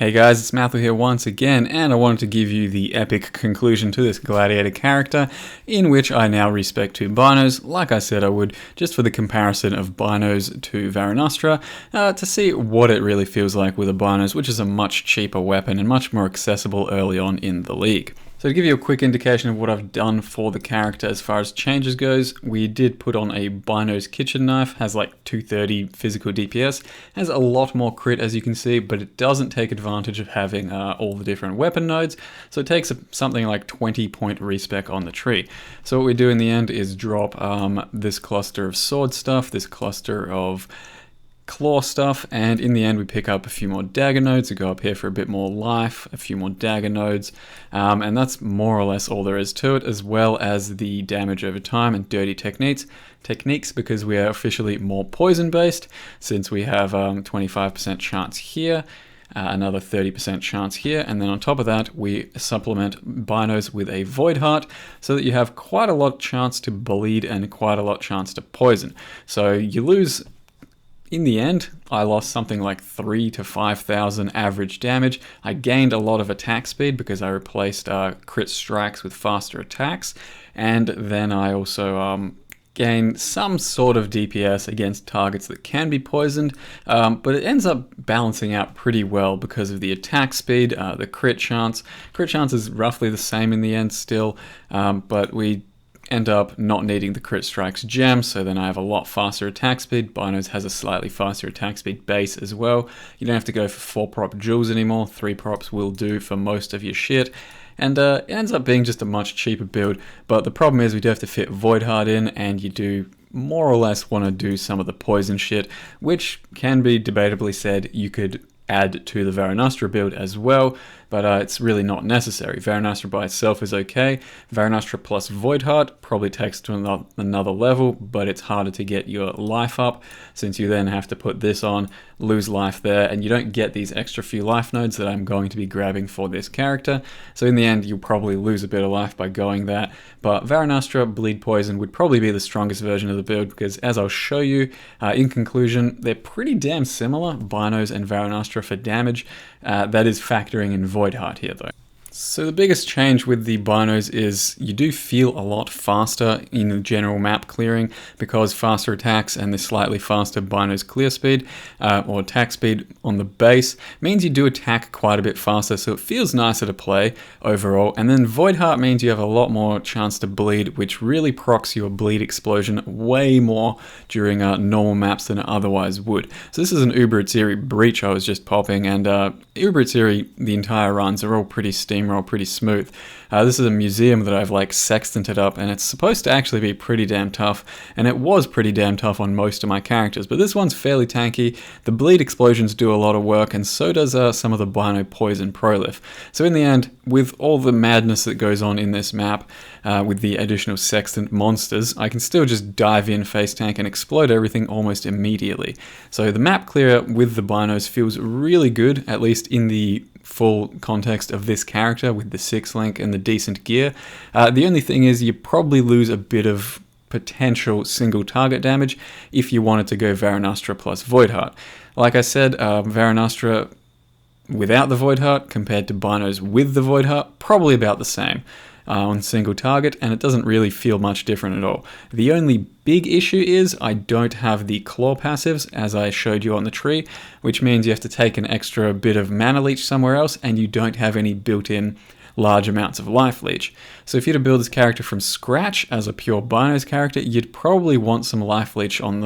Hey guys, it's Matthew here once again, and I wanted to give you the epic conclusion to this Gladiator character, in which I now respec 2 Binos, like I said I would, just for the comparison of Binos to Varunastra, to see what it really feels like with a Binos, which is a much cheaper weapon and much more accessible early on in the league. So to give you a quick indication of what I've done for the character as far as changes goes, we did put on a Bino's kitchen knife, has like 230 physical DPS, has a lot more crit as you can see, but it doesn't take advantage of having all the different weapon nodes, so it takes something like 20 point respec on the tree. So what we do in the end is drop this cluster of sword stuff, this cluster of claw stuff, and in the end we pick up a few more dagger nodes. We go up here for a bit more life, a few more dagger nodes, and that's more or less all there is to it, as well as the damage over time and dirty techniques because we are officially more poison based, since we have 25% chance here, another 30% chance here, and then on top of that we supplement Binos with a Void Heart, so that you have quite a lot chance to bleed and quite a lot chance to poison. So you lose. In the end, I lost something like 3,000 to 5,000 average damage. I gained a lot of attack speed because I replaced crit strikes with faster attacks, and then I also gained some sort of DPS against targets that can be poisoned, but it ends up balancing out pretty well because of the attack speed, the crit chance. Crit chance is roughly the same in the end still, but we end up not needing the crit strikes gem, so then I have a lot faster attack speed. Binos has a slightly faster attack speed base as well. You don't have to go for 4 prop jewels anymore, 3 props will do for most of your shit, and it ends up being just a much cheaper build. But the problem is we do have to fit Void Heart in, and you do more or less want to do some of the poison shit, which can be debatably said you could add to the Varunastra build as well, but it's really not necessary. Varunastra by itself is okay. Varunastra plus Void Heart probably takes to another level, but it's harder to get your life up, since you then have to put this on, lose life there, and you don't get these extra few life nodes that I'm going to be grabbing for this character. So in the end, you'll probably lose a bit of life by going that, but Varunastra Bleed Poison would probably be the strongest version of the build, because as I'll show you, in conclusion, they're pretty damn similar, Binos and Varunastra for damage. That is factoring in Void Heart here though. So the biggest change with the Binos is you do feel a lot faster in the general map clearing, because faster attacks and the slightly faster Binos clear speed, or attack speed on the base, means you do attack quite a bit faster, so it feels nicer to play overall. And then Void Heart means you have a lot more chance to bleed, which really procs your bleed explosion way more during normal maps than it otherwise would. So this is an Uber-Atziri Breach I was just popping, and Uber-Atziri, the entire runs are all pretty steamroll, pretty smooth. This is a museum that I've like sextanted up, and it's supposed to actually be pretty damn tough, and it was pretty damn tough on most of my characters, but this one's fairly tanky. The bleed explosions do a lot of work, and so does some of the Bino poison prolif. So in the end, with all the madness that goes on in this map, with the additional sextant monsters, I can still just dive in, face tank, and explode everything almost immediately. So the map clear with the Binos feels really good, at least in the full context of this character with the 6 link and the decent gear. The only thing is you probably lose a bit of potential single target damage if you wanted to go Varunastra plus Void Heart. Like I said, Varunastra without the Void Heart compared to Binos with the Void Heart, probably about the same on single target, and it doesn't really feel much different at all. The only big issue is I don't have the claw passives as I showed you on the tree, which means you have to take an extra bit of mana leech somewhere else, and you don't have any built-in large amounts of life leech. So if you were to build this character from scratch as a pure Binos character, you'd probably want some life leech on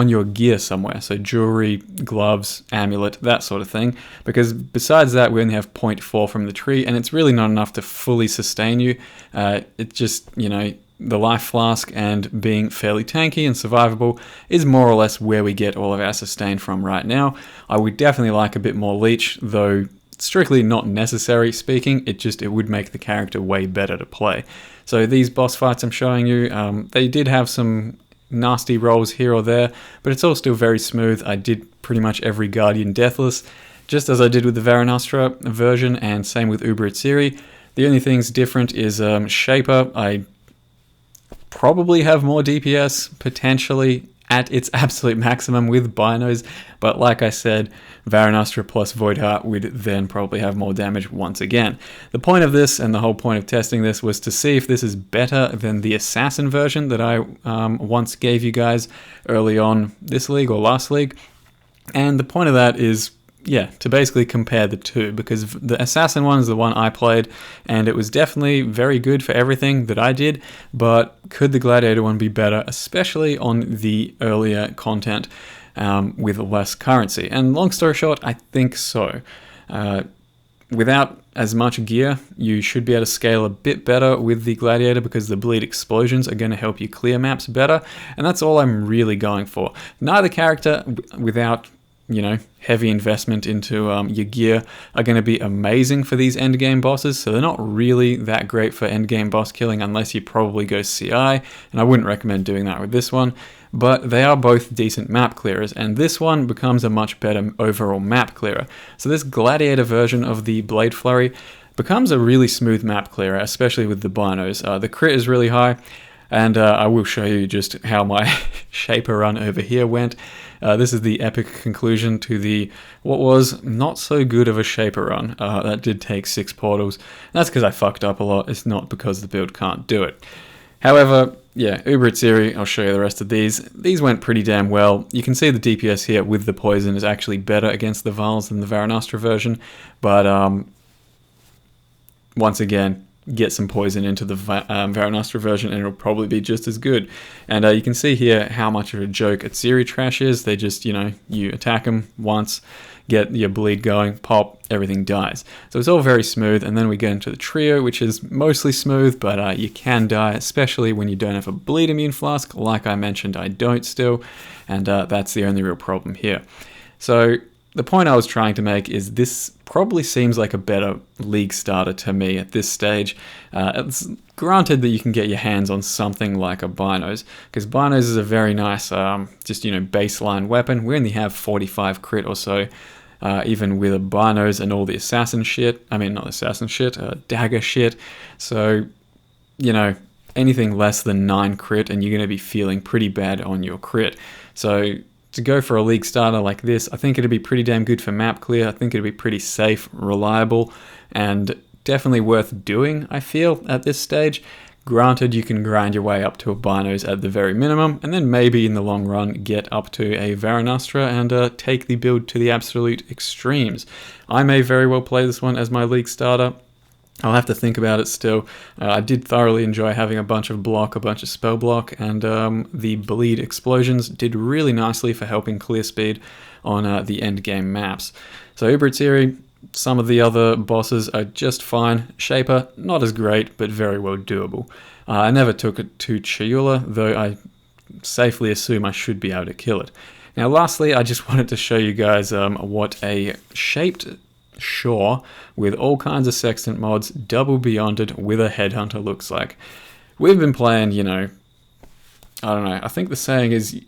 your gear somewhere, so jewelry, gloves, amulet, that sort of thing, because besides that we only have 0.4 from the tree, and it's really not enough to fully sustain you. It's just, you know, the life flask and being fairly tanky and survivable is more or less where we get all of our sustain from right now. I would definitely like a bit more leech, though strictly not necessary speaking, it would make the character way better to play. So these boss fights I'm showing you, they did have some nasty rolls here or there, but it's all still very smooth. I did pretty much every Guardian Deathless, just as I did with the Varunastra version, and same with Uber-Atziri. The only thing's different is Shaper. I probably have more DPS, potentially, at its absolute maximum with Binos, but like I said, Varunastra plus Voidheart would then probably have more damage once again. The point of this, and the whole point of testing this, was to see if this is better than the Assassin version that I once gave you guys early on this league or last league. And the point of that is, yeah, to basically compare the two, because the Assassin one is the one I played, and it was definitely very good for everything that I did, but could the Gladiator one be better, especially on the earlier content with less currency? And long story short, I think so. Without as much gear, you should be able to scale a bit better with the Gladiator because the bleed explosions are going to help you clear maps better, and that's all I'm really going for. Neither character, without heavy investment into your gear, are going to be amazing for these endgame bosses, so they're not really that great for endgame boss killing unless you probably go CI, and I wouldn't recommend doing that with this one, but they are both decent map clearers, and this one becomes a much better overall map clearer. So this Gladiator version of the Blade Flurry becomes a really smooth map clearer, especially with the Binos. The crit is really high, and I will show you just how my Shaper run over here went. This is the epic conclusion to what was not so good of a Shaper run. That did take 6 portals. That's because I fucked up a lot. It's not because the build can't do it. However, yeah, Uber Itziri, I'll show you the rest of these. These went pretty damn well. You can see the DPS here with the poison is actually better against the Vals than the Varunastra version, but once again, get some poison into the Varunastra version and it'll probably be just as good. And you can see here how much of a joke Itziri Trash is. They just, you attack them once, get your bleed going, pop, everything dies. So it's all very smooth, and then we get into the trio, which is mostly smooth, but you can die, especially when you don't have a bleed immune flask. Like I mentioned, I don't still, and that's the only real problem here. So the point I was trying to make is this probably seems like a better league starter to me at this stage. It's granted that you can get your hands on something like a Binos, because Binos is a very nice, baseline weapon. We only have 45 crit or so, even with a Binos and all the assassin shit. I mean, not assassin shit, dagger shit. So, anything less than 9 crit and you're going to be feeling pretty bad on your crit. So to go for a league starter like this, I think it'd be pretty damn good for map clear. I think it'd be pretty safe, reliable, and definitely worth doing, I feel, at this stage. Granted, you can grind your way up to a Binos at the very minimum, and then maybe in the long run get up to a Varunastra and take the build to the absolute extremes. I may very well play this one as my league starter. I'll have to think about it still. I did thoroughly enjoy having a bunch of block, a bunch of spell block, and the bleed explosions did really nicely for helping clear speed on the end game maps. So Uber Itziri, some of the other bosses are just fine. Shaper, not as great, but very well doable. I never took it to Chiula, though I safely assume I should be able to kill it. Now lastly, I just wanted to show you guys what a shaped Shore with all kinds of sextant mods, double beyonded with a headhunter looks like. We've been playing, I don't know, I think the saying is,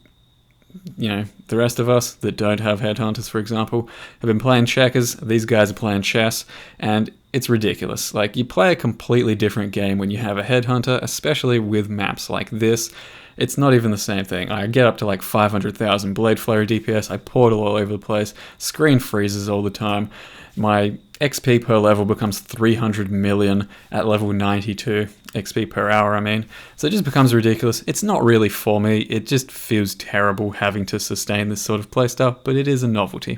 the rest of us that don't have headhunters, for example, have been playing checkers. These guys are playing chess, and it's ridiculous. Like, you play a completely different game when you have a headhunter, especially with maps like this. It's not even the same thing. I get up to like 500,000 Blade Flurry DPS, I portal all over the place, screen freezes all the time, my XP per level becomes 300 million at level 92, XP per hour I mean. So it just becomes ridiculous. It's not really for me, it just feels terrible having to sustain this sort of playstyle, but it is a novelty.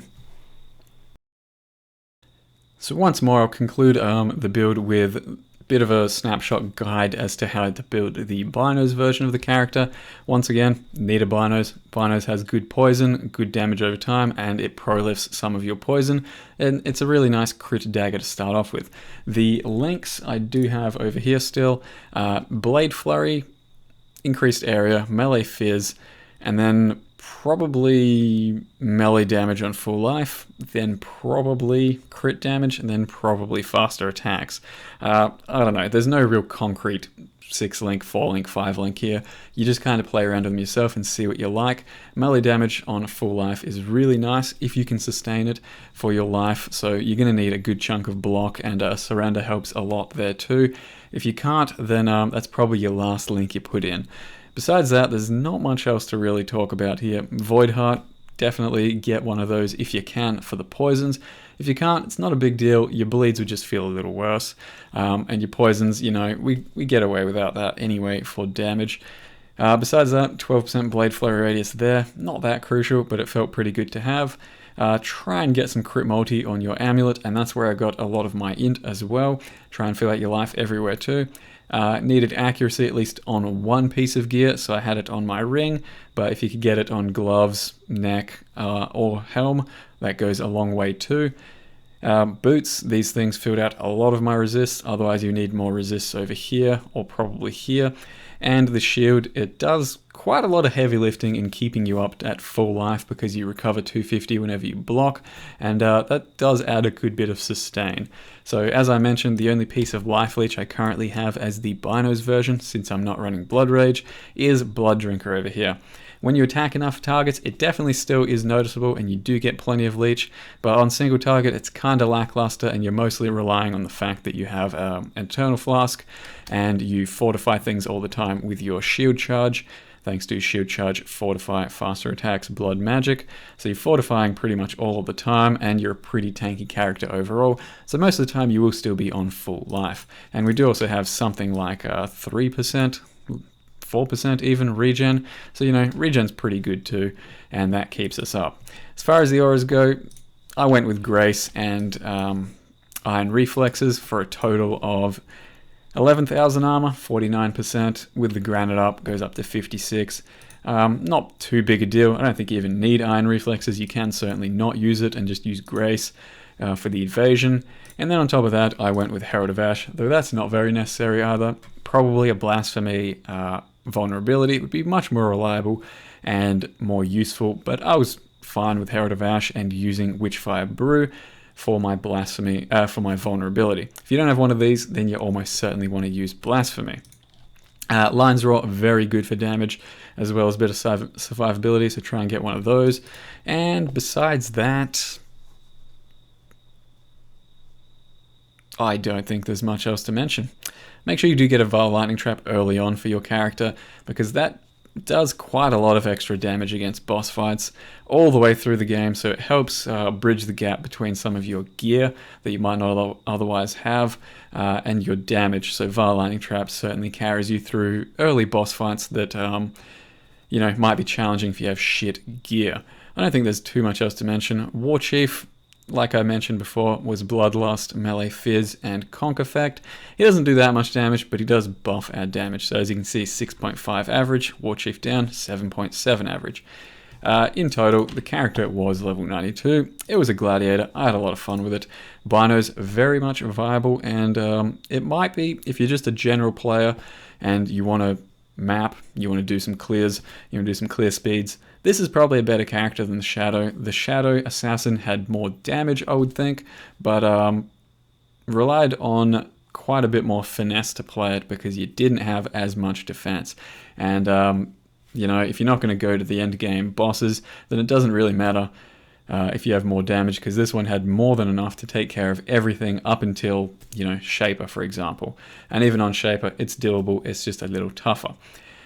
So once more, I'll conclude the build with a bit of a snapshot guide as to how to build the Binos version of the character. Once again, need a Binos. Binos has good poison, good damage over time, and it prolifts some of your poison, and it's a really nice crit dagger to start off with. The links I do have over here still, Blade Flurry, increased area, melee fizz, and then probably melee damage on full life, then probably crit damage, and then probably faster attacks. I don't know, there's no real concrete 6-link, 4-link, 5-link here. You just kind of play around with them yourself and see what you like. Melee damage on full life is really nice if you can sustain it for your life, so you're going to need a good chunk of block, and surrender helps a lot there too. If you can't, then that's probably your last link you put in. Besides that, there's not much else to really talk about here. Void Heart, definitely get one of those if you can for the poisons. If you can't, it's not a big deal. Your bleeds would just feel a little worse. And your poisons, you know, we get away without that anyway for damage. Besides that, 12% blade flurry radius there. Not that crucial, but it felt pretty good to have. Try and get some crit multi on your amulet, and that's where I got a lot of my int as well. Try and fill out your life everywhere too. Needed accuracy at least on one piece of gear, so I had it on my ring, but if you could get it on gloves, neck, or helm, that goes a long way too. Boots, these things filled out a lot of my resists, otherwise you need more resists over here, or probably here. And the shield, it does quite a lot of heavy lifting in keeping you up at full life because you recover 250 whenever you block, and that does add a good bit of sustain. So as I mentioned, the only piece of life leech I currently have as the Bino's version, since I'm not running Blood Rage, is Blood Drinker over here. When you attack enough targets, it definitely still is noticeable and you do get plenty of leech, but on single target it's kind of lackluster and you're mostly relying on the fact that you have an Eternal Flask and you fortify things all the time with your shield charge. Thanks to shield charge, fortify, faster attacks, blood magic. So you're fortifying pretty much all of the time and you're a pretty tanky character overall. So most of the time you will still be on full life. And we do also have something like 3%, 4% even regen, so you know, regen's pretty good too, and that keeps us up. As far as the auras go, I went with Grace and Iron Reflexes for a total of 11,000 armor, 49%, with the granite up, goes up to 56. Not too big a deal. I don't think you even need Iron Reflexes. You can certainly not use it and just use Grace for the evasion. And then on top of that, I went with Herald of Ash, though that's not very necessary either. Probably a Blasphemy vulnerability would be much more reliable and more useful, but I was fine with Herald of Ash and using Witchfire Brew for my Blasphemy, for my vulnerability. If you don't have one of these, then you almost certainly want to use Blasphemy. Lion's Roar, very good for damage, as well as a bit of survivability, so try and get one of those. And besides that, I don't think there's much else to mention. Make sure you do get a Vile Lightning Trap early on for your character, because that does quite a lot of extra damage against boss fights all the way through the game, so it helps bridge the gap between some of your gear that you might not otherwise have and your damage. So Vile Lightning Trap certainly carries you through early boss fights that you know, might be challenging if you have shit gear. I don't think there's too much else to mention. War Chief, like I mentioned before, was Bloodlust, Melee Fizz, and Conk Effect. He doesn't do that much damage, but he does buff our damage. So as you can see, 6.5 average, War Chief down, 7.7 average. In total, the character was level 92. It was a gladiator. I had a lot of fun with it. Bino's very much viable, and it might be, if you're just a general player and you want to map, you want to do some clears, you want to do some clear speeds, this is probably a better character than the Shadow. The Shadow Assassin had more damage, I would think, but relied on quite a bit more finesse to play it because you didn't have as much defense. And, you know, if you're not going to go to the end game bosses, then it doesn't really matter if you have more damage, because this one had more than enough to take care of everything up until, you know, Shaper, for example. And even on Shaper, it's doable, it's just a little tougher.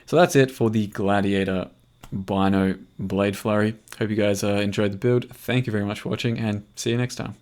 So that's it for the Gladiator Bino Blade Flurry. Hope you guys enjoyed the build. Thank you very much for watching, and see you next time.